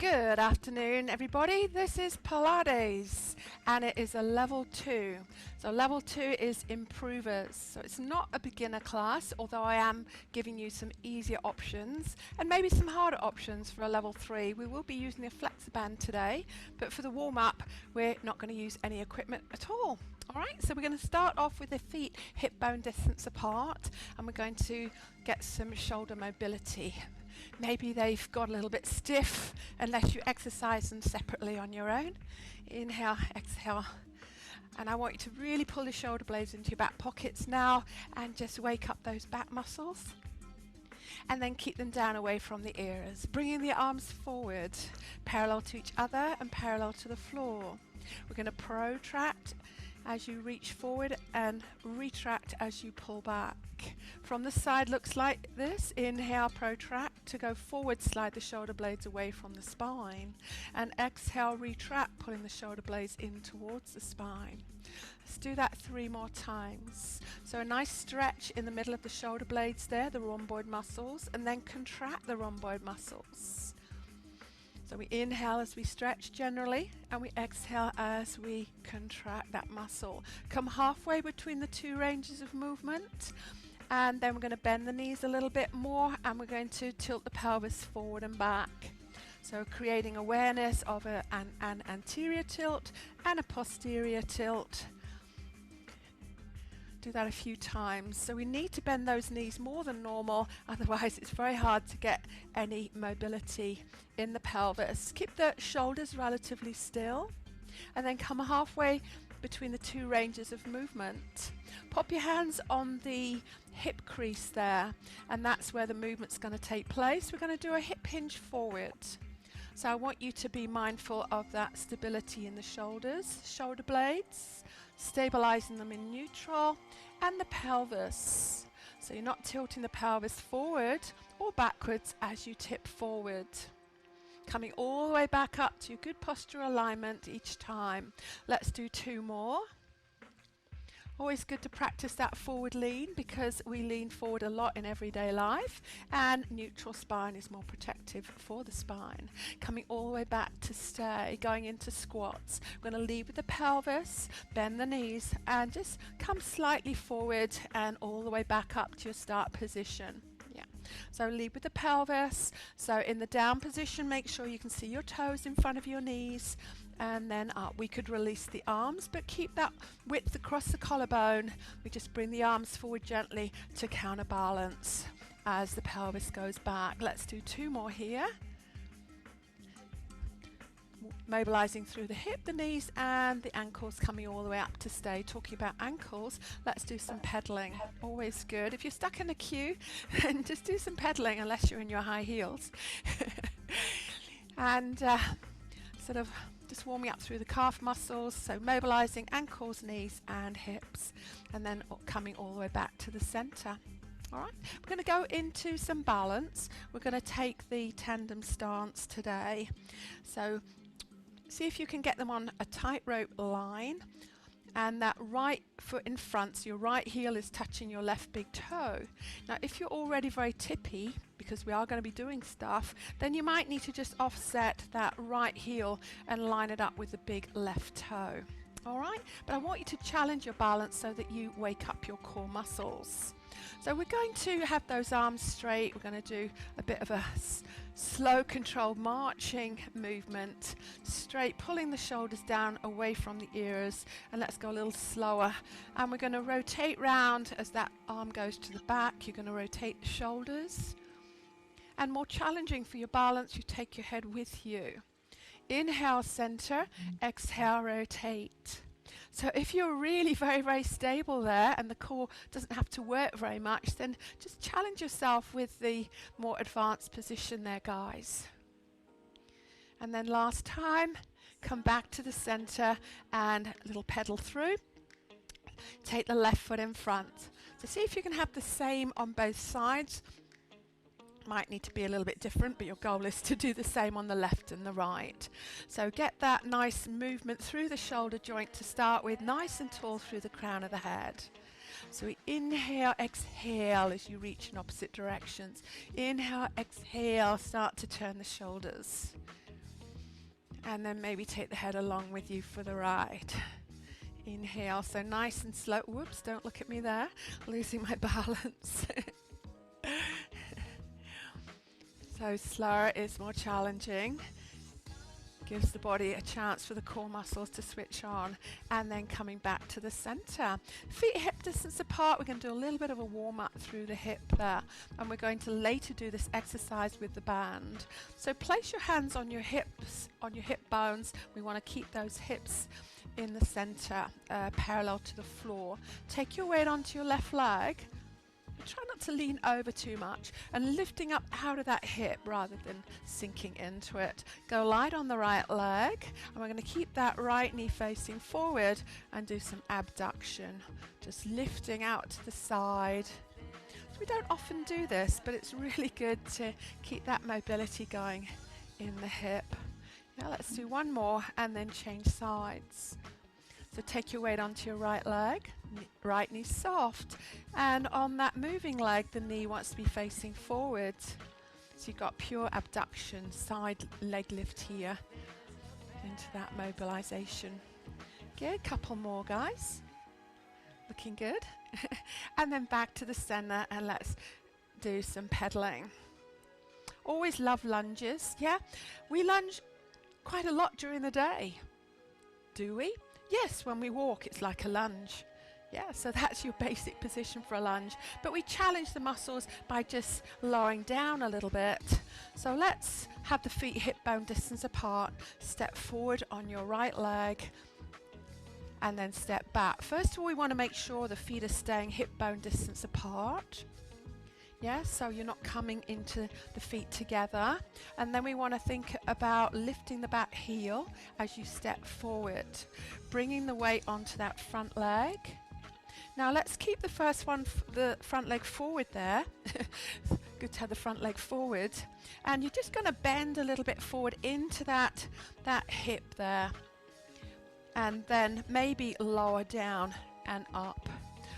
Good afternoon, everybody. This is Pilates and it is a level 2. So level 2 is improvers. So it's not a beginner class, although I am giving you some easier options and maybe some harder options for a level 3. We will be using a Flexband today, but for the warm-up, we're not going to use any equipment at all. Alright, so we're going to start off with the feet hip bone distance apart and we're going to get some shoulder mobility. Maybe they've got a little bit stiff unless you exercise them separately on your own. Inhale, exhale. And I want you to really pull the shoulder blades into your back pockets now and just wake up those back muscles. And then keep them down away from the ears, bringing the arms forward, parallel to each other and parallel to the floor. We're going to protract as you reach forward and retract as you pull back. From the side looks like this. Inhale, protract. To go forward, slide the shoulder blades away from the spine. And exhale, retract, pulling the shoulder blades in towards the spine. Let's do that 3 more times. So a nice stretch in the middle of the shoulder blades there, the rhomboid muscles, and then contract the rhomboid muscles. So we inhale as we stretch generally, and we exhale as we contract that muscle. Come halfway between the 2 ranges of movement, and then we're going to bend the knees a little bit more, and we're going to tilt the pelvis forward and back. So creating awareness of an anterior tilt and a posterior tilt. Do that a few times. So we need to bend those knees more than normal, otherwise it's very hard to get any mobility in the pelvis. Keep the shoulders relatively still and then come halfway between the 2 ranges of movement. Pop your hands on the hip crease there, and that's where the movement's going to take place. We're going to do a hip hinge forward. So I want you to be mindful of that stability in the shoulders, shoulder blades, stabilizing them in neutral, and the pelvis. So you're not tilting the pelvis forward or backwards as you tip forward. Coming all the way back up to your good posture alignment each time. Let's do 2 more. Always good to practice that forward lean because we lean forward a lot in everyday life, and neutral spine is more protective for the spine. Coming all the way back to stay, going into squats. We're going to lead with the pelvis, bend the knees and just come slightly forward and all the way back up to your start position. Yeah. So lead with the pelvis. So in the down position, make sure you can see your toes in front of your knees, and then up. We could release the arms, but keep that width across the collarbone. We just bring the arms forward gently to counterbalance as the pelvis goes back. Let's do 2 more here. Mobilizing through the hip, the knees and the ankles, coming all the way up to stay. Talking about ankles, let's do some pedaling. Always good. If you're stuck in a queue, then just do some pedaling unless you're in your high heels. And sort of just warming up through the calf muscles, so mobilizing ankles, knees and hips, and then coming all the way back to the center. Alright, we're going to go into some balance. We're going to take the tandem stance today. So see if you can get them on a tightrope line, and that right foot in front, so your right heel is touching your left big toe. Now if you're already very tippy, because we are going to be doing stuff, then you might need to just offset that right heel and line it up with the big left toe. Alright, but I want you to challenge your balance so that you wake up your core muscles. So we're going to have those arms straight. We're going to do a bit of a slow controlled marching movement, straight, pulling the shoulders down away from the ears, and let's go a little slower. And we're going to rotate round as that arm goes to the back. You're going to rotate the shoulders, and more challenging for your balance, you take your head with you. Inhale, center, exhale, rotate. So if you're really very stable there and the core doesn't have to work very much, then just challenge yourself with the more advanced position there, guys. And then last time, come back to the center and a little pedal through. Take the left foot in front. So see if you can have the same on both sides. Might need to be a little bit different, but your goal is to do the same on the left and the right. So get that nice movement through the shoulder joint to start with, nice and tall through the crown of the head. So we inhale, exhale as you reach in opposite directions. Inhale, exhale, start to turn the shoulders. And then maybe take the head along with you for the ride. Inhale, so nice and slow. Whoops, don't look at me there. Losing my balance. So slower is more challenging. Gives the body a chance for the core muscles to switch on. And then coming back to the center. Feet hip distance apart. We're going to do a little bit of a warm up through the hip there. And we're going to later do this exercise with the band. So place your hands on your hips, on your hip bones. We want to keep those hips in the center, parallel to the floor. Take your weight onto your left leg. Try not to lean over too much and lifting up out of that hip rather than sinking into it. Go light on the right leg, and we're going to keep that right knee facing forward and do some abduction, just lifting out to the side. We don't often do this, but it's really good to keep that mobility going in the hip. Now let's do one more and then change sides. So take your weight onto your right leg, right knee soft, and on that moving leg the knee wants to be facing forward. So you've got pure abduction, side leg lift here into that mobilization. Good, couple more guys. Looking good. And then back to the center and let's do some pedaling. Always love lunges, yeah? We lunge quite a lot during the day. Do we? Yes, when we walk it's like a lunge. Yeah, so that's your basic position for a lunge. But we challenge the muscles by just lowering down a little bit. So let's have the feet hip bone distance apart. Step forward on your right leg and then step back. First of all, we want to make sure the feet are staying hip bone distance apart. Yeah, so you're not coming into the feet together. And then we want to think about lifting the back heel as you step forward, bringing the weight onto that front leg. Now let's keep the first one, the front leg forward there. Good to have the front leg forward. And you're just going to bend a little bit forward into that hip there. And then maybe lower down and up.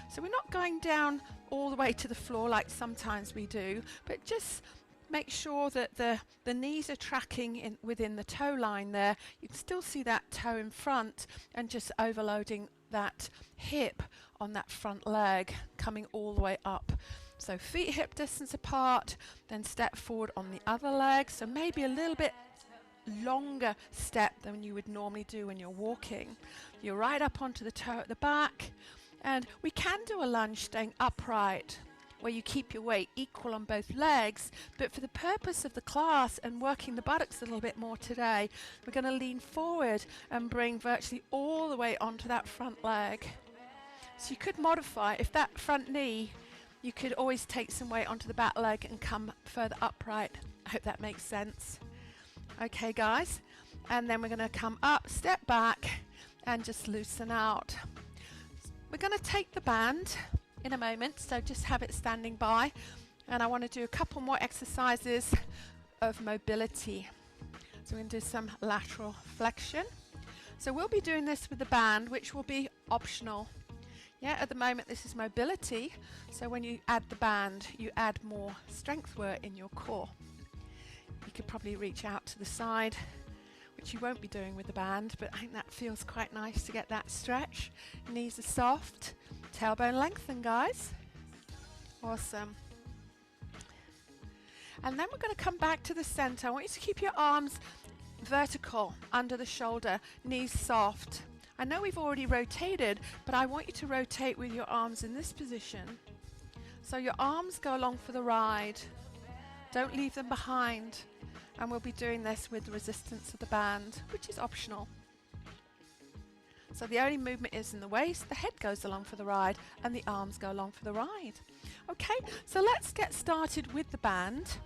So we're not going down all the way to the floor like sometimes we do, but just make sure that the knees are tracking in within the toe line there. You can still see that toe in front and just overloading that hip on that front leg, coming all the way up. So feet hip distance apart, then step forward on the other leg. So maybe a little bit longer step than you would normally do when you're walking. You're right up onto the toe at the back. And we can do a lunge staying upright where you keep your weight equal on both legs, but for the purpose of the class and working the buttocks a little bit more today, we're going to lean forward and bring virtually all the way onto that front leg. So you could modify, if that front knee, you could always take some weight onto the back leg and come further upright. I hope that makes sense. Okay guys, and then we're going to come up, step back and just loosen out. We're going to take the band in a moment, so just have it standing by, and I want to do a couple more exercises of mobility. So we're going to do some lateral flexion. So we'll be doing this with the band, which will be optional. Yeah, at the moment this is mobility, so when you add the band you add more strength work in your core. You could probably reach out to the side, which you won't be doing with the band, but I think that feels quite nice to get that stretch. Knees are soft, tailbone lengthen guys. Awesome. And then we're going to come back to the center. I want you to keep your arms vertical under the shoulder, knees soft. I know we've already rotated, but I want you to rotate with your arms in this position. So your arms go along for the ride. Don't leave them behind. And we'll be doing this with the resistance of the band, which is optional. So the only movement is in the waist, the head goes along for the ride, and the arms go along for the ride. Okay, so let's get started with the band.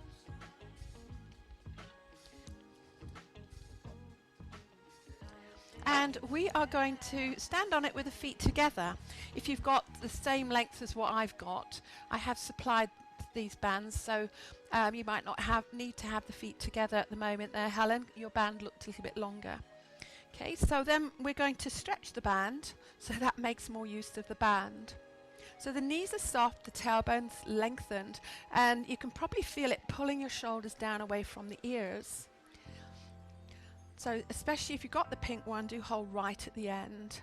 And we are going to stand on it with the feet together. If you've got the same length as what I've got, I have supplied these bands, so you might not need to have the feet together at the moment there, Helen. Your band looked a little bit longer. Okay, so then we're going to stretch the band, so that makes more use of the band. So the knees are soft, the tailbone's lengthened, and you can probably feel it pulling your shoulders down away from the ears. So especially if you've got the pink one, do hold right at the end.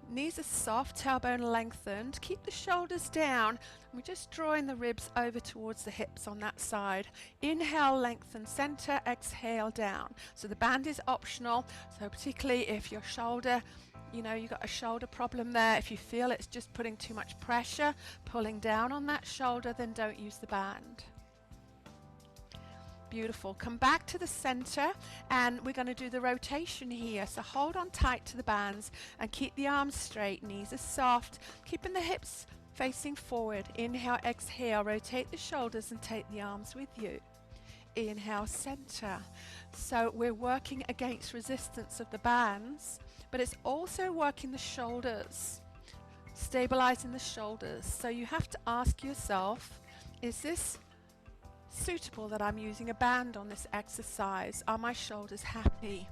Knees are soft, tailbone lengthened. Keep the shoulders down. We're just drawing the ribs over towards the hips on that side. Inhale, lengthen center, exhale down. So the band is optional. So particularly if your shoulder, you know, you've got a shoulder problem there, if you feel it's just putting too much pressure, pulling down on that shoulder, then don't use the band. Beautiful. Come back to the center and we're going to do the rotation here. So hold on tight to the bands and keep the arms straight, knees are soft, keeping the hips facing forward. Inhale, exhale, rotate the shoulders and take the arms with you. Inhale, center. So we're working against resistance of the bands, but it's also working the shoulders, stabilizing the shoulders. So you have to ask yourself, is this suitable that I'm using a band on this exercise? Are my shoulders happy?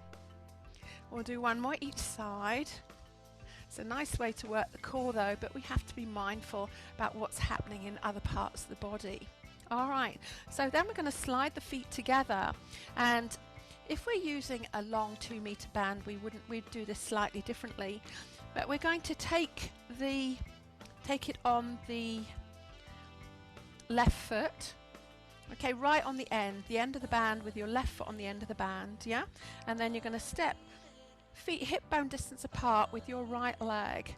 We'll do one more each side. It's a nice way to work the core though, but we have to be mindful about what's happening in other parts of the body. All right, so then we're going to slide the feet together, and if we're using a long 2-meter band, we'd do this slightly differently, but we're going to take it on the left foot. Okay, right on the end of the band with your left foot on the end of the band, yeah? And then you're going to step feet hip bone distance apart with your right leg.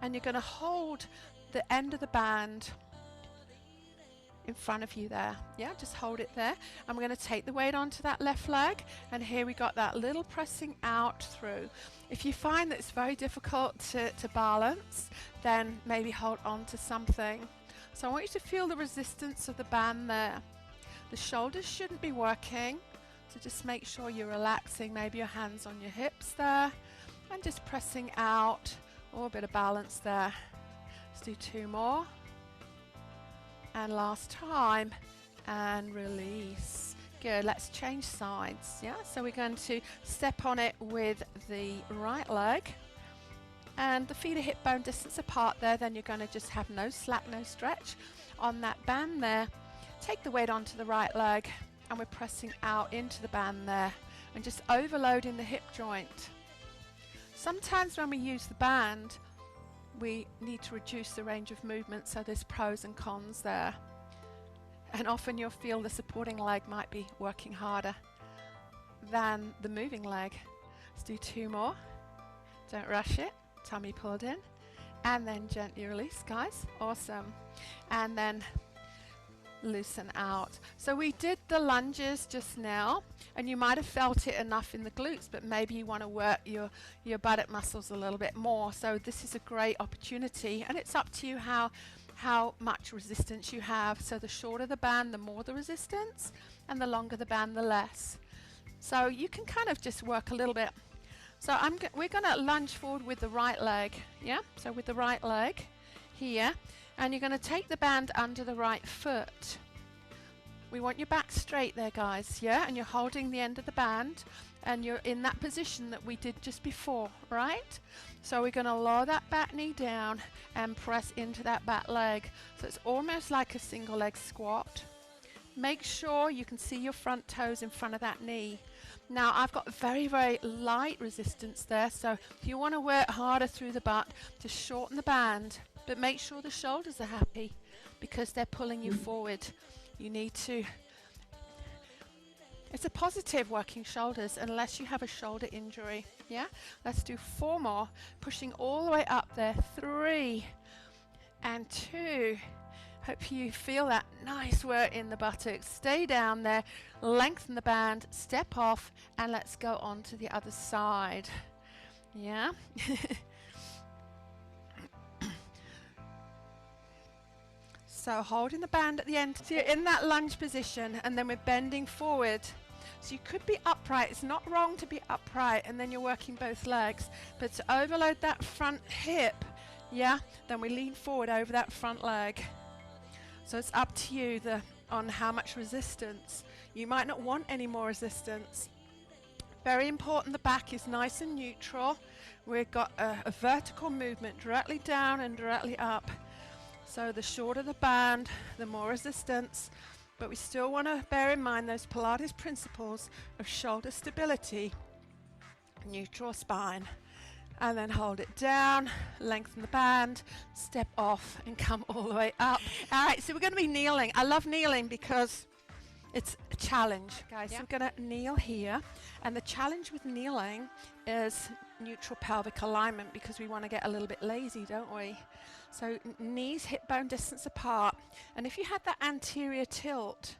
And you're going to hold the end of the band in front of you there, yeah? Just hold it there. And we're going to take the weight onto that left leg. And here we got that little pressing out through. If you find that it's very difficult to balance, then maybe hold on to something. So I want you to feel the resistance of the band there. The shoulders shouldn't be working, so just make sure you're relaxing, maybe your hands on your hips there, and just pressing out. Oh, a bit of balance there. Let's do 2 more. And last time, and release. Good, let's change sides, yeah? So we're going to step on it with the right leg. And the feet are hip bone distance apart there, then you're going to just have no slack, no stretch on that band there. Take the weight onto the right leg and we're pressing out into the band there and just overloading the hip joint. Sometimes when we use the band, we need to reduce the range of movement, so there's pros and cons there. And often you'll feel the supporting leg might be working harder than the moving leg. Let's do 2 more. Don't rush it. Tummy pulled in and then gently release, guys. Awesome. And then loosen out. So we did the lunges just now, and you might have felt it enough in the glutes, but maybe you want to work your buttock muscles a little bit more. So this is a great opportunity, and it's up to you how much resistance you have. So the shorter the band, the more the resistance, and the longer the band, the less. So you can kind of just work a little bit. So we're going to lunge forward with the right leg, yeah? So with the right leg here, and you're going to take the band under the right foot. We want your back straight there, guys, yeah? And you're holding the end of the band, and you're in that position that we did just before, right? So we're going to lower that back knee down and press into that back leg. So it's almost like a single leg squat. Make sure you can see your front toes in front of that knee. Now I've got very, very light resistance there, so if you want to work harder through the butt, just shorten the band, but make sure the shoulders are happy because they're pulling you forward. You need to, it's a positive working shoulders unless you have a shoulder injury, yeah? Let's do 4 more, pushing all the way up there, 3 and 2. Hope you feel that nice work in the buttocks. Stay down there, lengthen the band, step off, and let's go on to the other side. Yeah? So holding the band at the end. So you're in that lunge position, and then we're bending forward. So you could be upright. It's not wrong to be upright, and then you're working both legs. But to overload that front hip, yeah, then we lean forward over that front leg. So it's up to you on how much resistance. You might not want any more resistance. Very important, the back is nice and neutral. We've got a vertical movement directly down and directly up. So the shorter the band, the more resistance. But we still want to bear in mind those Pilates principles of shoulder stability neutral spine. And then hold it down, lengthen the band, step off and come all the way up. All right, so we're going to be kneeling. I love kneeling because it's a challenge, guys. Yeah. So we're going to kneel here. And the challenge with kneeling is neutral pelvic alignment, because we want to get a little bit lazy, don't we? So knees hip bone distance apart. And if you had that anterior tilt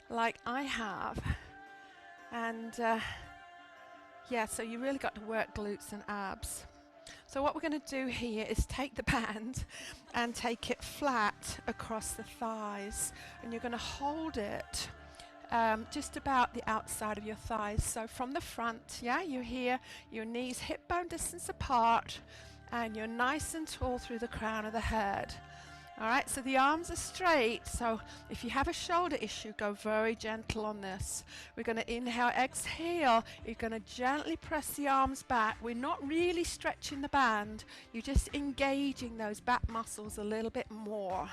like I have, and yeah, so you really got to work glutes and abs. So what we're going to do here is take the band and take it flat across the thighs, and you're going to hold it just about the outside of your thighs. So from the front, yeah, you're here, your knees hip bone distance apart, and you're nice and tall through the crown of the head. All right, so the arms are straight. So if you have a shoulder issue, go very gentle on this. We're going to inhale, exhale. You're going to gently press the arms back. We're not really stretching the band. You're just engaging those back muscles a little bit more.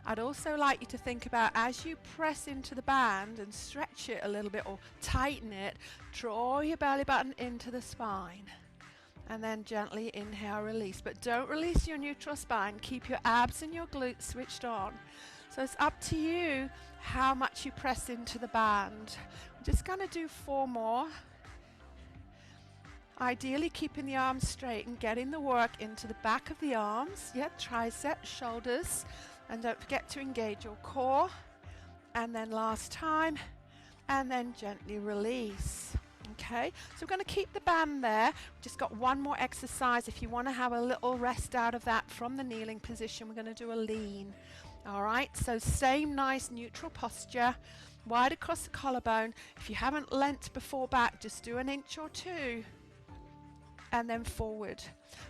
I'd also like you to think about, as you press into the band and stretch it a little bit or tighten it, draw your belly button into the spine. And then gently inhale, release. But don't release your neutral spine. Keep your abs and your glutes switched on. So it's up to you how much you press into the band. We're just going to do 4 more. Ideally keeping the arms straight and getting the work into the back of the arms. Yeah, triceps, shoulders. And don't forget to engage your core. And then last time. And then gently release. Okay, so we're going to keep the band there. We've just got one more exercise. If you want to have a little rest out of that from the kneeling position, we're going to do a lean. All right, so same nice neutral posture, wide across the collarbone. If you haven't leant before back, just do an inch or 2 and then forward.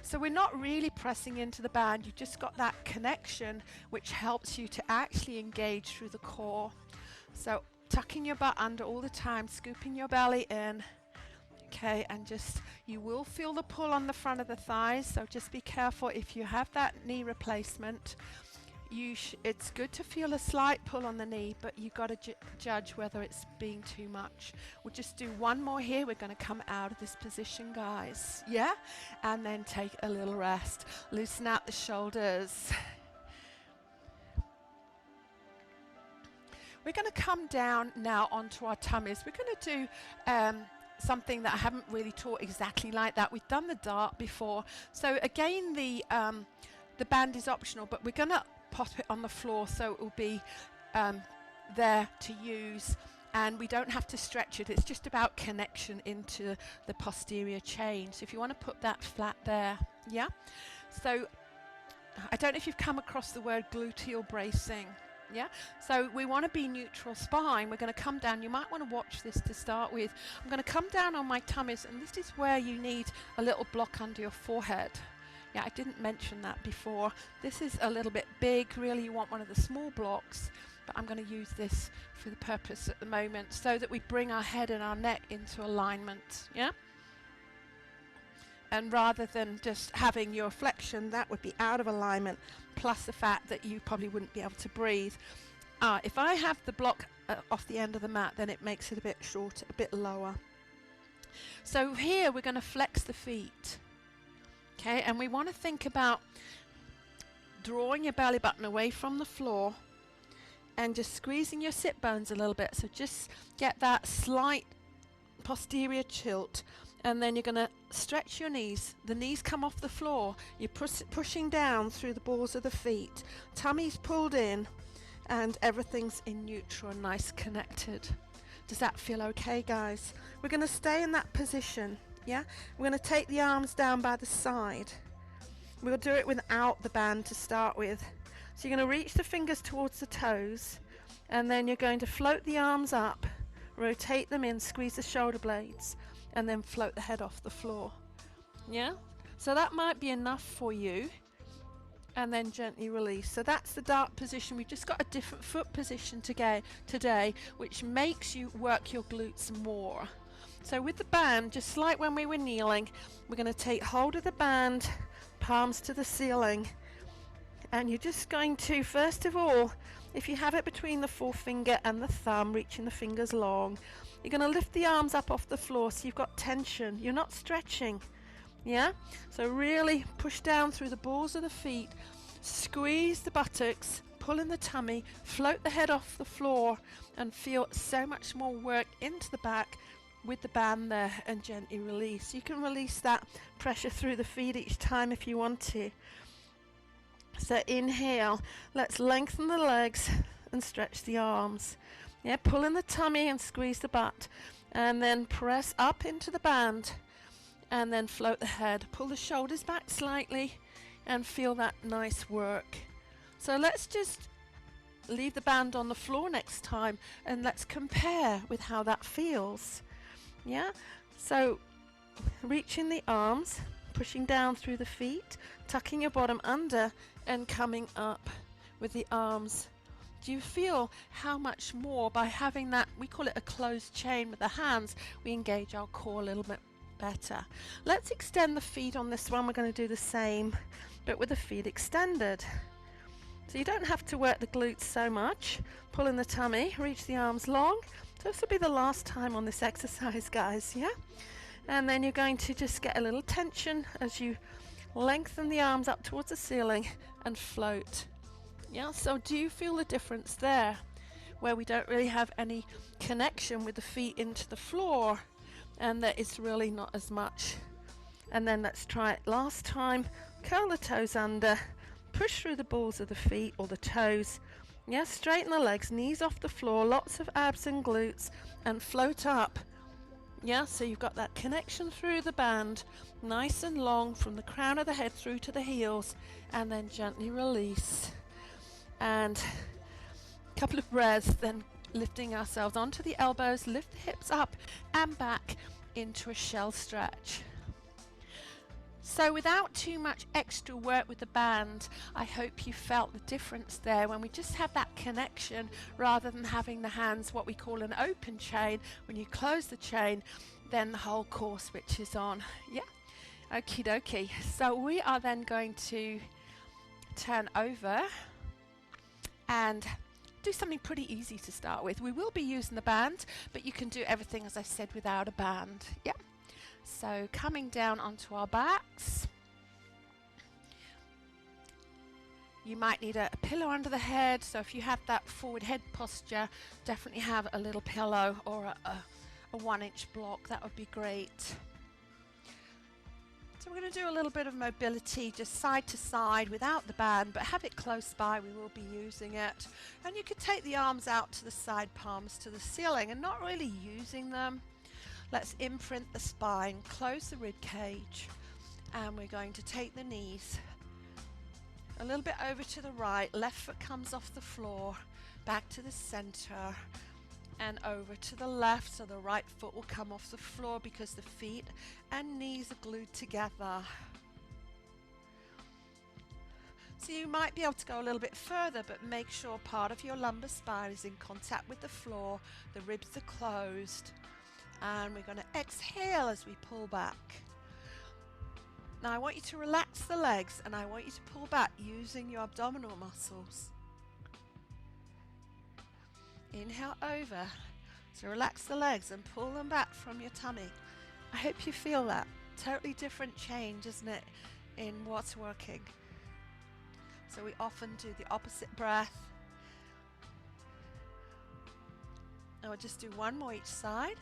So we're not really pressing into the band. You've just got that connection, which helps you to actually engage through the core. So tucking your butt under all the time, scooping your belly in. Okay, and just, you will feel the pull on the front of the thighs, so just be careful if you have that knee replacement. It's good to feel a slight pull on the knee, but you've got to judge whether it's being too much. We'll just do one more here. We're going to come out of this position, guys. Yeah? And then take a little rest. Loosen out the shoulders. We're going to come down now onto our tummies. We're going to do something that I haven't really taught exactly like that. We've done the dart before. So again, the band is optional, but we're going to pop it on the floor so it will be there to use, and we don't have to stretch it. It's just about connection into the posterior chain. So if you want to put that flat there, yeah? So I don't know if you've come across the word gluteal bracing. Yeah, so we want to be neutral spine. We're going to come down. You might want to watch this to start with. I'm going to come down on my tummies, and this is where you need a little block under your forehead. Yeah, I didn't mention that before. This is a little bit big. Really, you want one of the small blocks, but I'm going to use this for the purpose at the moment so that we bring our head and our neck into alignment. Yeah. And rather than just having your flexion, that would be out of alignment, plus the fact that you probably wouldn't be able to breathe. If I have the block off the end of the mat, then it makes it a bit shorter, a bit lower. So here we're going to flex the feet. Okay, and we want to think about drawing your belly button away from the floor and just squeezing your sit bones a little bit. So just get that slight posterior tilt. And then you're going to stretch your knees. The knees come off the floor. You're pushing down through the balls of the feet. Tummy's pulled in, and everything's in neutral and nice connected. Does that feel okay, guys? We're going to stay in that position. Yeah? We're going to take the arms down by the side. We'll do it without the band to start with. So you're going to reach the fingers towards the toes, and then you're going to float the arms up, rotate them in, squeeze the shoulder blades, and then float the head off the floor. Yeah? So that might be enough for you. And then gently release. So that's the dart position. We've just got a different foot position today, which makes you work your glutes more. So with the band, just like when we were kneeling, we're going to take hold of the band, palms to the ceiling. And you're just going to, first of all, if you have it between the forefinger and the thumb, reaching the fingers long, you're going to lift the arms up off the floor so you've got tension. You're not stretching. Yeah? So really push down through the balls of the feet, squeeze the buttocks, pull in the tummy, float the head off the floor, and feel so much more work into the back with the band there, and gently release. You can release that pressure through the feet each time if you want to. So inhale, let's lengthen the legs and stretch the arms. Yeah, pull in the tummy and squeeze the butt, and then press up into the band, and then float the head. Pull the shoulders back slightly and feel that nice work. So let's just leave the band on the floor next time, and let's compare with how that feels. Yeah, so reaching the arms, pushing down through the feet, tucking your bottom under and coming up with the arms. Do you feel how much more by having that, we call it a closed chain with the hands, we engage our core a little bit better. Let's extend the feet on this one. We're going to do the same but with the feet extended. So you don't have to work the glutes so much. Pull in the tummy, reach the arms long. So this will be the last time on this exercise, guys, yeah? And then you're going to just get a little tension as you lengthen the arms up towards the ceiling and float. Yeah, so do you feel the difference there, where we don't really have any connection with the feet into the floor, and that it's really not as much? And then let's try it last time. Curl the toes under, push through the balls of the feet or the toes. Yeah, straighten the legs, knees off the floor, lots of abs and glutes, and float up. Yeah, so you've got that connection through the band, nice and long from the crown of the head through to the heels, and then gently release. And a couple of breaths, then lifting ourselves onto the elbows, lift the hips up and back into a shell stretch. So without too much extra work with the band, I hope you felt the difference there when we just have that connection rather than having the hands what we call an open chain. When you close the chain, then the whole core switches on. Yeah, okie dokie. So we are then going to turn over and do something pretty easy to start with. We will be using the band, but you can do everything, as I said, without a band. Yeah. So coming down onto our backs. You might need a pillow under the head, so if you have that forward head posture, definitely have a little pillow or a 1-inch block. That would be great. So we're going to do a little bit of mobility, just side to side without the band, but have it close by. We will be using it. And you could take the arms out to the side, palms to the ceiling, and not really using them. Let's imprint the spine, close the rib cage, and we're going to take the knees a little bit over to the right. Left foot comes off the floor, back to the center, and over to the left, so the right foot will come off the floor because the feet and knees are glued together. So you might be able to go a little bit further, but make sure part of your lumbar spine is in contact with the floor, the ribs are closed. And we're going to exhale as we pull back. Now I want you to relax the legs, and I want you to pull back using your abdominal muscles. Inhale over. So relax the legs and pull them back from your tummy. I hope you feel that. Totally different change, isn't it, in what's working. So we often do the opposite breath. Now we'll just do one more each side.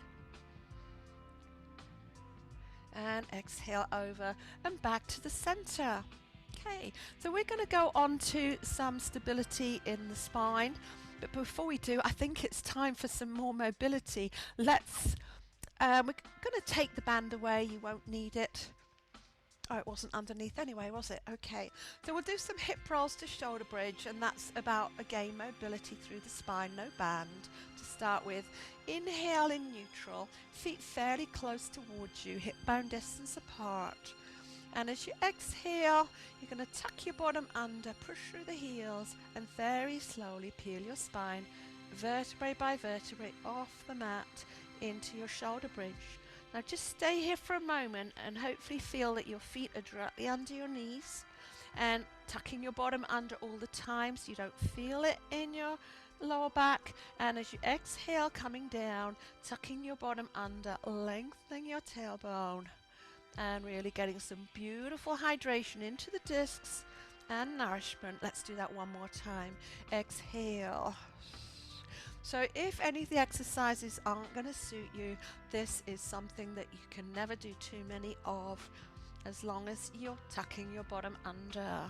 And exhale over and back to the center. Okay, so we're going to go on to some stability in the spine, but before we do, I think it's time for some more mobility. We're going to take the band away. You won't need it. Oh, it wasn't underneath anyway, was it? Okay, so we'll do some hip rolls to shoulder bridge, and that's about, again, mobility through the spine, no band to start with. Inhale in neutral, feet fairly close towards you, hip bone distance apart. And as you exhale, you're going to tuck your bottom under, push through the heels, and very slowly peel your spine, vertebrae by vertebrae, off the mat into your shoulder bridge. Now just stay here for a moment and hopefully feel that your feet are directly under your knees, and tucking your bottom under all the time so you don't feel it in your lower back. And as you exhale, coming down, tucking your bottom under, lengthening your tailbone, and really getting some beautiful hydration into the discs and nourishment. Let's do that one more time. Exhale. So if any of the exercises aren't going to suit you, this is something that you can never do too many of, as long as you're tucking your bottom under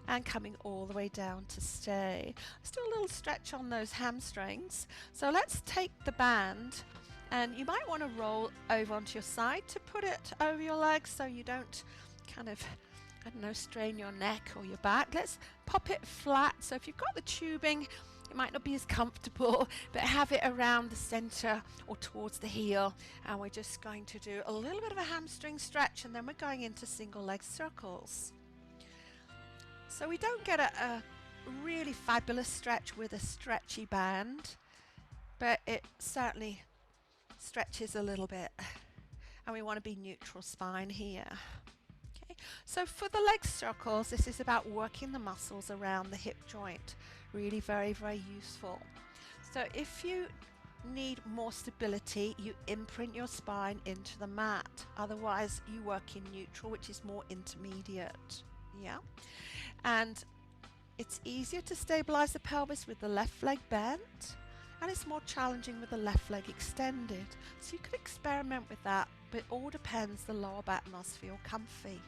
and coming all the way down to stay. Let's do a little stretch on those hamstrings. So let's take the band, and you might want to roll over onto your side to put it over your legs so you don't kind of, I don't know, strain your neck or your back. Let's pop it flat. So if you've got the tubing, it might not be as comfortable, but have it around the center or towards the heel. And we're just going to do a little bit of a hamstring stretch, and then we're going into single leg circles. So we don't get a really fabulous stretch with a stretchy band, but it certainly stretches a little bit. And we want to be neutral spine here. Okay. So for the leg circles, this is about working the muscles around the hip joint. Really very, very useful. So if you need more stability, you imprint your spine into the mat. Otherwise, you work in neutral, which is more intermediate. Yeah. And it's easier to stabilize the pelvis with the left leg bent, and it's more challenging with the left leg extended. So you could experiment with that, but it all depends. The lower back must feel comfy.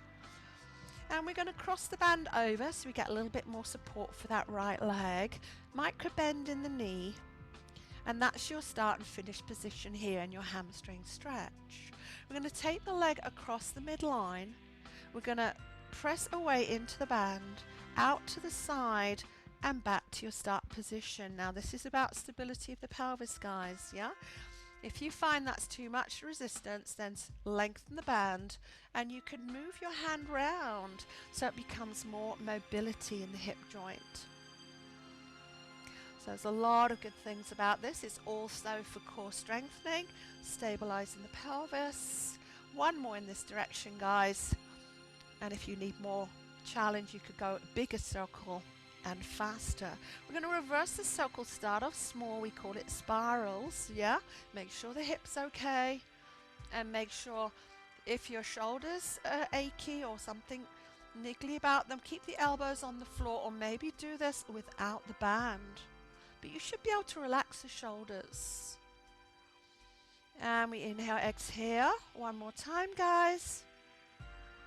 And we're going to cross the band over so we get a little bit more support for that right leg. Micro bend in the knee. And that's your start and finish position here in your hamstring stretch. We're going to take the leg across the midline. We're going to press away into the band, out to the side, and back to your start position. Now this is about stability of the pelvis, guys, yeah? If you find that's too much resistance, then lengthen the band, and you can move your hand round so it becomes more mobility in the hip joint. So there's a lot of good things about this. It's also for core strengthening, stabilizing the pelvis. One more in this direction, guys. And if you need more challenge, you could go a bigger circle and faster. We're going to reverse the circle, start off small, we call it spirals, yeah? Make sure the hip's okay, and make sure if your shoulders are achy or something niggly about them, keep the elbows on the floor, or maybe do this without the band. But you should be able to relax the shoulders. And we inhale, exhale. One more time, guys.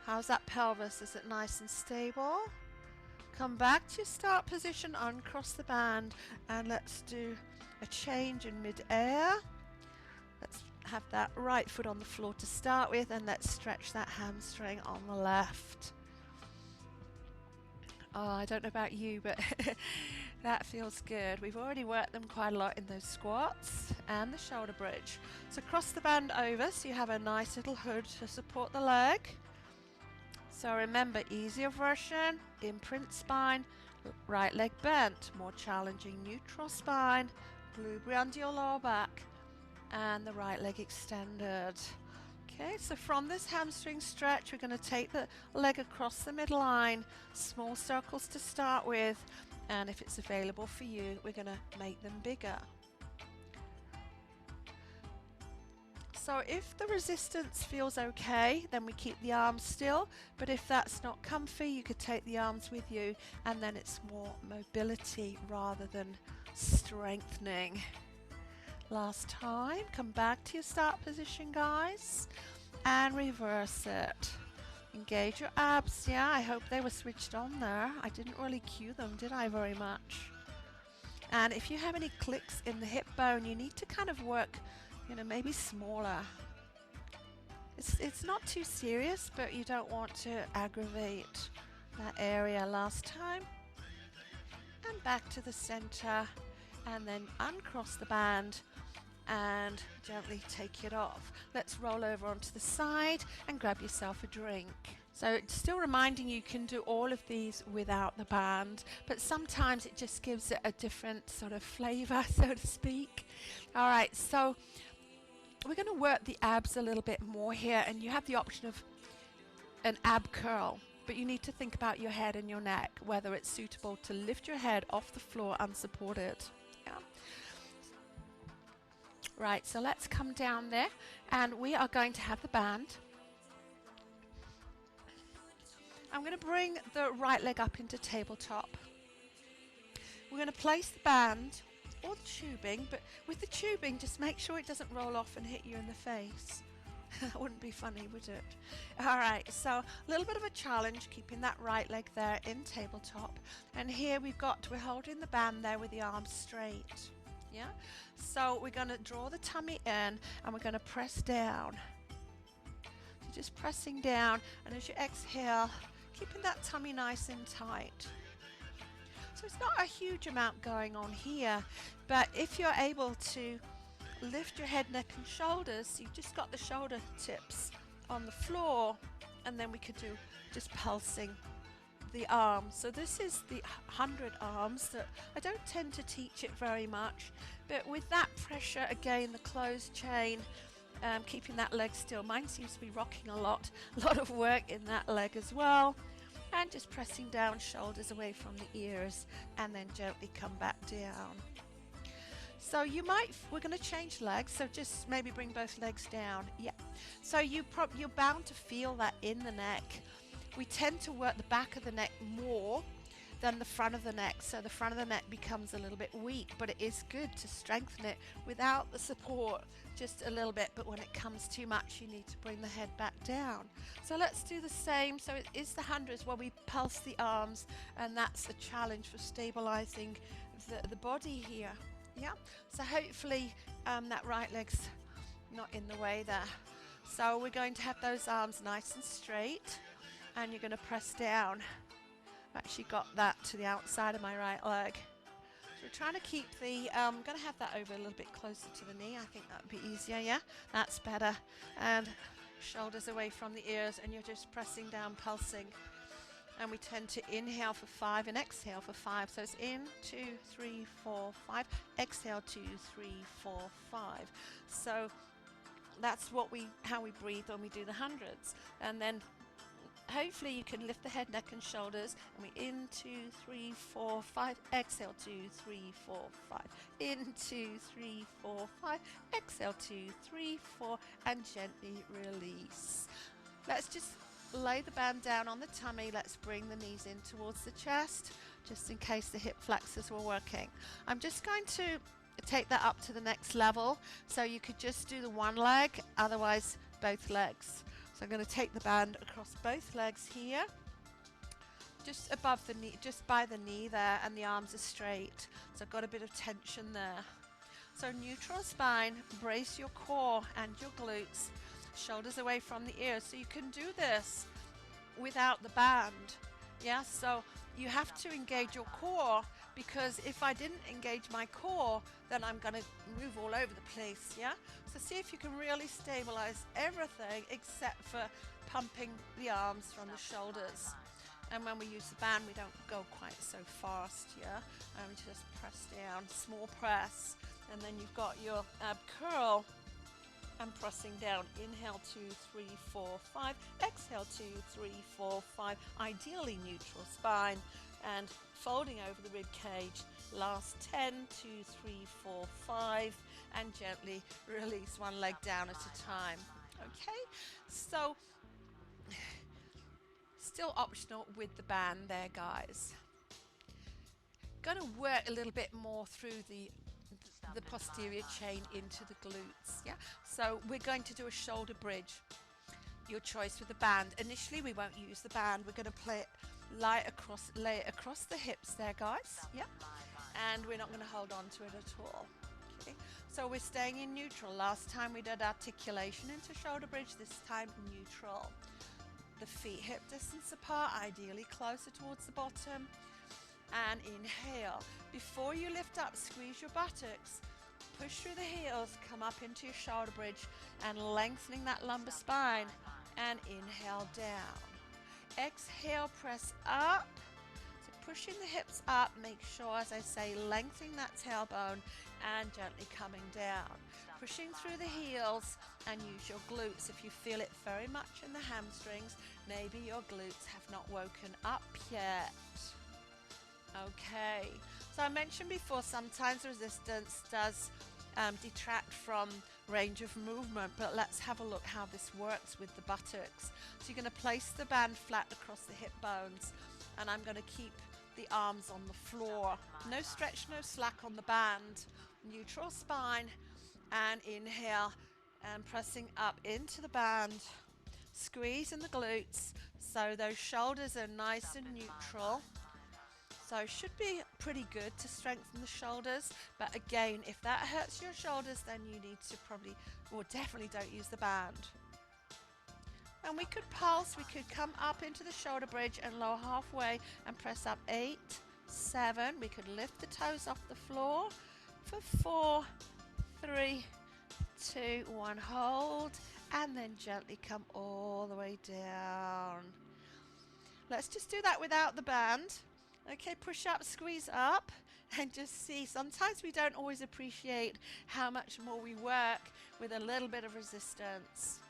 How's that pelvis? Is it nice and stable? Come back to your start position, uncross the band, and let's do a change in mid-air. Let's have that right foot on the floor to start with, and let's stretch that hamstring on the left. Oh, I don't know about you, but that feels good. We've already worked them quite a lot in those squats and the shoulder bridge. So cross the band over so you have a nice little hood to support the leg. So remember, easier version, imprint spine, right leg bent, more challenging neutral spine, blueberry under your lower back, and the right leg extended. Okay, so from this hamstring stretch, we're going to take the leg across the midline, small circles to start with, and if it's available for you, we're going to make them bigger. So if the resistance feels okay, then we keep the arms still, but if that's not comfy, you could take the arms with you, and then it's more mobility rather than strengthening. Last time, come back to your start position, guys, and reverse it. Engage your abs. Yeah, I hope they were switched on there. I didn't really cue them, did I, very much? And if you have any clicks in the hip bone, you need to kind of work, you know, maybe smaller. It's not too serious, but you don't want to aggravate that area. Last time. And back to the center, and then uncross the band and gently take it off. Let's roll over onto the side and grab yourself a drink. So still reminding you can do all of these without the band, but sometimes it just gives it a different sort of flavor, so to speak. All right, so we're going to work the abs a little bit more here, and you have the option of an ab curl. but you need to think about your head and your neck, whether it's suitable to lift your head off the floor unsupported. Yeah. Right, so let's come down there, and we are going to have the band. I'm going to bring the right leg up into tabletop. We're going to place the band or the tubing, but with the tubing, just make sure it doesn't roll off and hit you in the face. That wouldn't be funny, would it? All right, so a little bit of a challenge, keeping that right leg there in tabletop. And here we're holding the band there with the arms straight. Yeah? So we're going to draw the tummy in, and we're going to press down. So just pressing down, and as you exhale, keeping that tummy nice and tight. So it's not a huge amount going on here, but if you're able to lift your head, neck and shoulders, you've just got the shoulder tips on the floor, and then we could do just pulsing the arms. So this is the 100 arms that I don't tend to teach it very much, but with that pressure, again, the closed chain, keeping that leg still. Mine seems to be rocking a lot of work in that leg as well. And just pressing down, shoulders away from the ears, and then gently come back down. So we're going to change legs, so just maybe bring both legs down. Yeah. So you're bound to feel that in the neck. We tend to work the back of the neck more than the front of the neck, so the front of the neck becomes a little bit weak, but it is good to strengthen it without the support, just a little bit, but when it comes too much, you need to bring the head back down. So let's do the same. So it is the hundreds where we pulse the arms, and that's a challenge for stabilizing the body here. Yeah, so hopefully that right leg's not in the way there. So we're going to have those arms nice and straight, and you're going to press down. I've actually got that to the outside of my right leg. So we're trying to keep I'm going to have that over a little bit closer to the knee. I think that would be easier, yeah? That's better. And shoulders away from the ears, and you're just pressing down, pulsing. And we tend to inhale for 5 and exhale for 5. So it's in, 2, 3, 4, 5. Exhale, 2, 3, 4, 5. So that's how we breathe when we do the hundreds. And then hopefully you can lift the head, neck and shoulders, and we in, 2, 3, 4, 5, exhale, 2, 3, 4, 5, in, 2, 3, 4, 5, exhale, 2, 3, 4, and gently release. Let's just lay the band down on the tummy. Let's bring the knees in towards the chest, just in case the hip flexors were working. I'm just going to take that up to the next level, so you could just do the one leg, otherwise both legs. So I'm going to take the band across both legs here, just above the knee, just by the knee there, and the arms are straight. So I've got a bit of tension there. So neutral spine, brace your core and your glutes, shoulders away from the ears. So you can do this without the band. Yeah, so you have to engage your core, because if I didn't engage my core, then I'm going to move all over the place. Yeah, so see if you can really stabilize everything except for pumping the arms from the shoulders. And when we use the band, we don't go quite so fast. Yeah, just press down, small press, and then you've got your ab curl. And pressing down. Inhale, 2, 3, 4, 5. Exhale, 2, 3, 4, 5. Ideally neutral spine, and folding over the rib cage. Last 10, 2, 3, 4, 5, and gently release one leg down at a time. Okay, so still optional with the band there, guys. Going to work a little bit more through the posterior chain into the glutes. Yeah, so we're going to do a shoulder bridge, your choice with the band. Initially we won't use the band, we're going to lay it across the hips there, guys. Yeah, and we're not going to hold on to it at all. Okay, so we're staying in neutral. Last time we did articulation into shoulder bridge, this time neutral. The feet hip distance apart, ideally closer towards the bottom. And inhale. Before you lift up, squeeze your buttocks, push through the heels, come up into your shoulder bridge, and lengthening that lumbar spine. And inhale down. Exhale, press up. So pushing the hips up, make sure, as I say, lengthening that tailbone and gently coming down. Pushing through the heels and use your glutes if you feel it very much in the hamstrings. Maybe your glutes have not woken up yet. Okay, so I mentioned before, sometimes resistance does detract from range of movement, but let's have a look how this works with the buttocks. So you're going to place the band flat across the hip bones, and I'm going to keep the arms on the floor. No stretch, no slack on the band. Neutral spine, and inhale and pressing up into the band. Squeeze in the glutes so those shoulders are nice and neutral. So it should be pretty good to strengthen the shoulders, but again, if that hurts your shoulders, then you need to probably, or definitely don't use the band. And we could pulse, we could come up into the shoulder bridge and lower halfway and press up 8, 7. We could lift the toes off the floor for 4, 3, 2, 1. Hold, and then gently come all the way down. Let's just do that without the band. Okay, push up, squeeze up, and just see. Sometimes we don't always appreciate how much more we work with a little bit of resistance.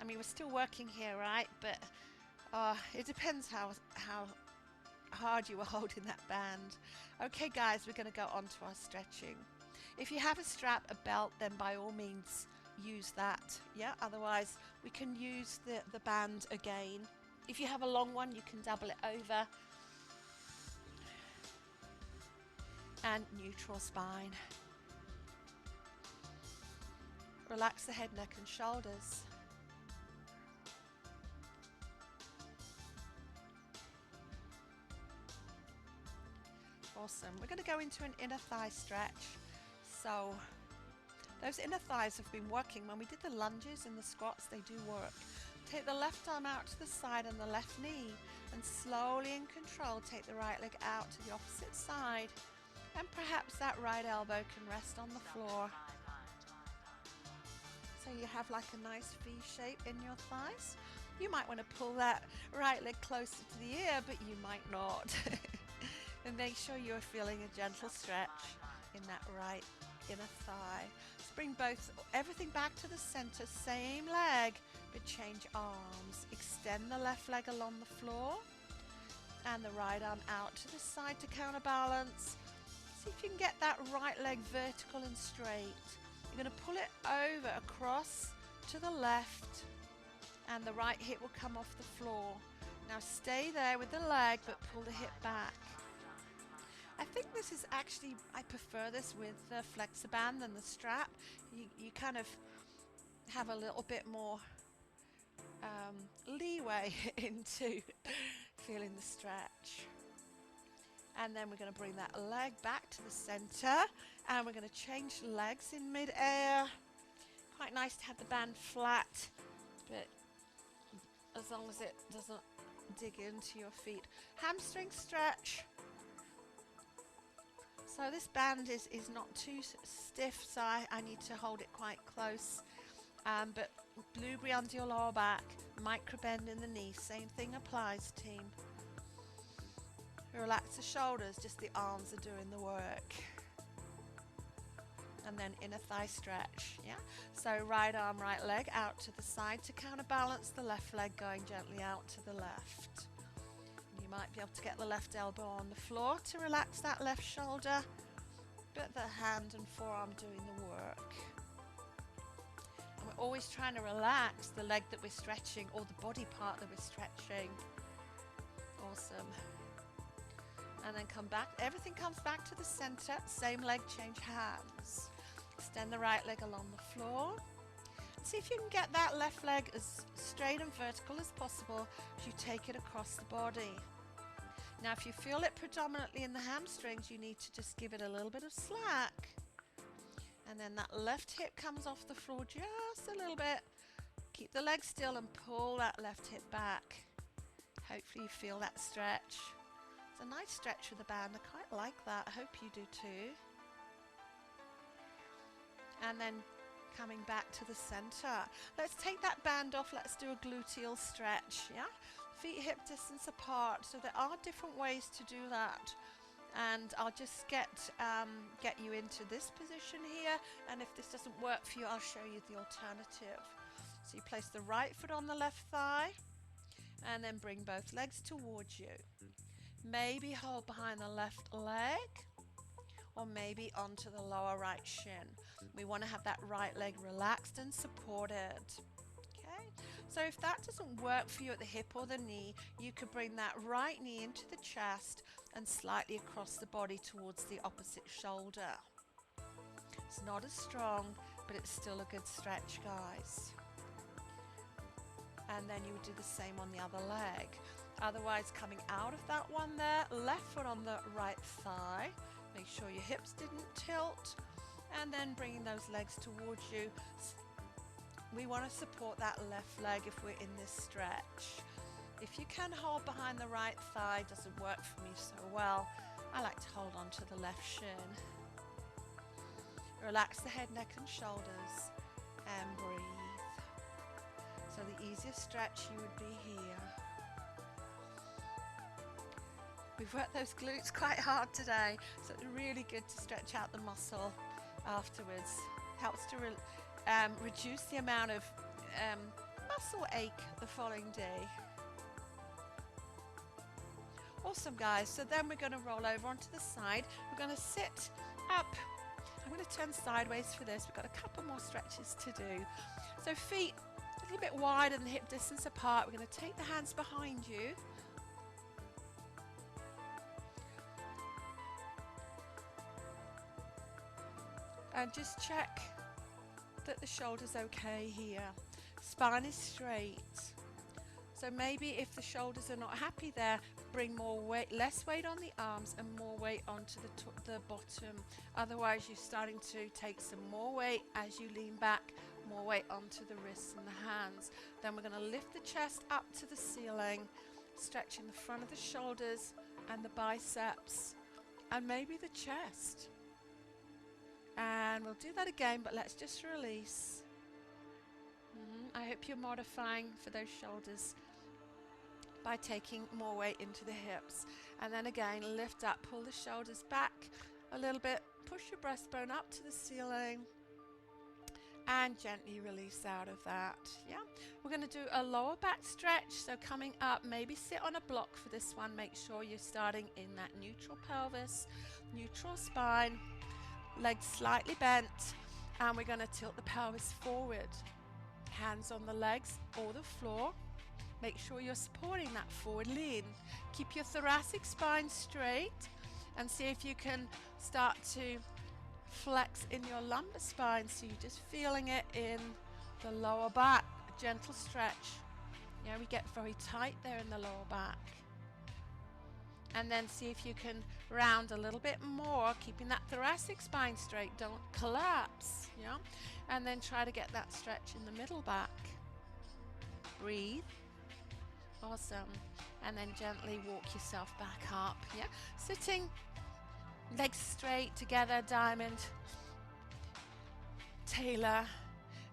I mean, we're still working here, right? But it depends how hard you are holding that band. Okay, guys, we're going to go on to our stretching. If you have a strap, a belt, then by all means use that. Yeah, otherwise we can use the band again. If you have a long one, you can double it over. And neutral spine. Relax the head, neck and shoulders. Awesome. We're going to go into an inner thigh stretch. So those inner thighs have been working. When we did the lunges and the squats, they do work. Take the left arm out to the side and the left knee, and slowly in control take the right leg out to the opposite side, and perhaps that right elbow can rest on the floor. So you have like a nice V shape in your thighs. You might want to pull that right leg closer to the ear, but you might not. And make sure you're feeling a gentle stretch in that right inner thigh. Let's bring everything back to the center, same leg, but change arms. Extend the left leg along the floor and the right arm out to the side to counterbalance. See if you can get that right leg vertical and straight. You're going to pull it over across to the left, and the right hip will come off the floor. Now stay there with the leg, but pull the hip back. I think this is actually, I prefer this with the Flexband than the strap. You kind of have a little bit more leeway into feeling the stretch. And then we're going to bring that leg back to the center, and we're going to change legs in mid-air. Quite nice to have the band flat, but as long as it doesn't dig into your feet. Hamstring stretch. So this band is not too stiff, so I need to hold it quite close. But blueberry under your lower back, micro bend in the knee. Same thing applies, team. Relax the shoulders, just the arms are doing the work. And then inner thigh stretch, yeah? So right arm, right leg out to the side to counterbalance, the left leg going gently out to the left. You might be able to get the left elbow on the floor to relax that left shoulder, but the hand and forearm doing the work. And we're always trying to relax the leg that we're stretching or the body part that we're stretching. Awesome. And then come back. Everything comes back to the center. Same leg, change hands. Extend the right leg along the floor. See if you can get that left leg as straight and vertical as possible as you take it across the body. Now if you feel it predominantly in the hamstrings, you need to just give it a little bit of slack. And then that left hip comes off the floor just a little bit. Keep the leg still and pull that left hip back. Hopefully you feel that stretch. It's a nice stretch with the band. I quite like that. I hope you do too. And then coming back to the center. Let's take that band off. Let's do a gluteal stretch, yeah? feet hip distance apart. So there are different ways to do that. And I'll just get you into this position here, and if this doesn't work for you, I'll show you the alternative. So you place the right foot on the left thigh and then bring both legs towards you. Maybe hold behind the left leg, or maybe onto the lower right shin. We want to have that right leg relaxed and supported. Okay, so if that doesn't work for you at the hip or the knee, you could bring that right knee into the chest and slightly across the body towards the opposite shoulder. It's not as strong, but it's still a good stretch, guys. And then you would do the same on the other leg. Otherwise, coming out of that one there, left foot on the right thigh. Make sure your hips didn't tilt, and then bringing those legs towards you. We want to support that left leg if we're in this stretch. If you can hold behind the right thigh, doesn't work for me so well. I like to hold on to the left shin. Relax the head, neck and shoulders and breathe. So the easiest stretch you would be here. We've worked those glutes quite hard today, so it's really good to stretch out the muscle afterwards. Helps to reduce the amount of muscle ache the following day. Awesome, guys. So then we're going to roll over onto the side. We're going to sit up. I'm going to turn sideways for this. We've got a couple more stretches to do. So feet a little bit wider than hip distance apart. We're going to take the hands behind you. And just check that the shoulder's okay here. Spine is straight. So maybe if the shoulders are not happy there, bring more weight, less weight on the arms and more weight onto the bottom. Otherwise, you're starting to take some more weight as you lean back, more weight onto the wrists and the hands. Then we're going to lift the chest up to the ceiling, stretching the front of the shoulders and the biceps and maybe the chest. And we'll do that again, but let's just release. I hope you're modifying for those shoulders by taking more weight into the hips. And then again, lift up, pull the shoulders back a little bit, push your breastbone up to the ceiling, and gently release out of that. Yeah, we're going to do a lower back stretch. So coming up, maybe sit on a block for this one. Make sure you're starting in that neutral pelvis, neutral spine, legs slightly bent, and we're going to tilt the pelvis forward. Hands on the legs or the floor. Make sure you're supporting that forward lean. Keep your thoracic spine straight and see if you can start to flex in your lumbar spine, so you're just feeling it in the lower back. A gentle stretch. Yeah, we get very tight there in the lower back. And then see if you can round a little bit more, keeping that thoracic spine straight. Don't collapse. Yeah, and then try to get that stretch in the middle back. Breathe. Awesome. And then gently walk yourself back up. Yeah, sitting, legs straight together, diamond, tailor.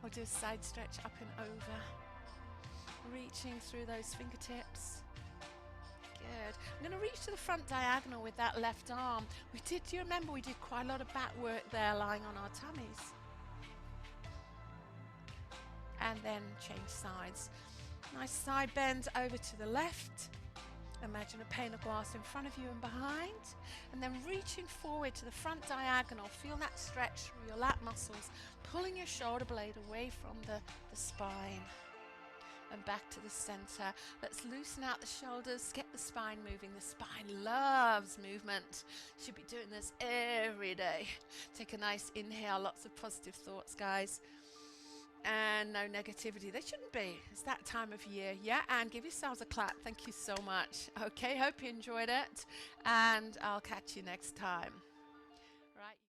We'll do a side stretch up and over, reaching through those fingertips. Good. I'm going to reach to the front diagonal with that left arm. Do you remember we did quite a lot of back work there, lying on our tummies? And then change sides. Nice side bend over to the left. Imagine a pane of glass in front of you and behind. And then reaching forward to the front diagonal. Feel that stretch through your lat muscles, pulling your shoulder blade away from the spine. And back to the center. Let's loosen out the shoulders, get the spine moving. The spine loves movement. Should be doing this every day. Take a nice inhale, lots of positive thoughts, guys. And no negativity. There shouldn't be. It's that time of year. Yeah, and give yourselves a clap. Thank you so much. Okay, hope you enjoyed it. And I'll catch you next time.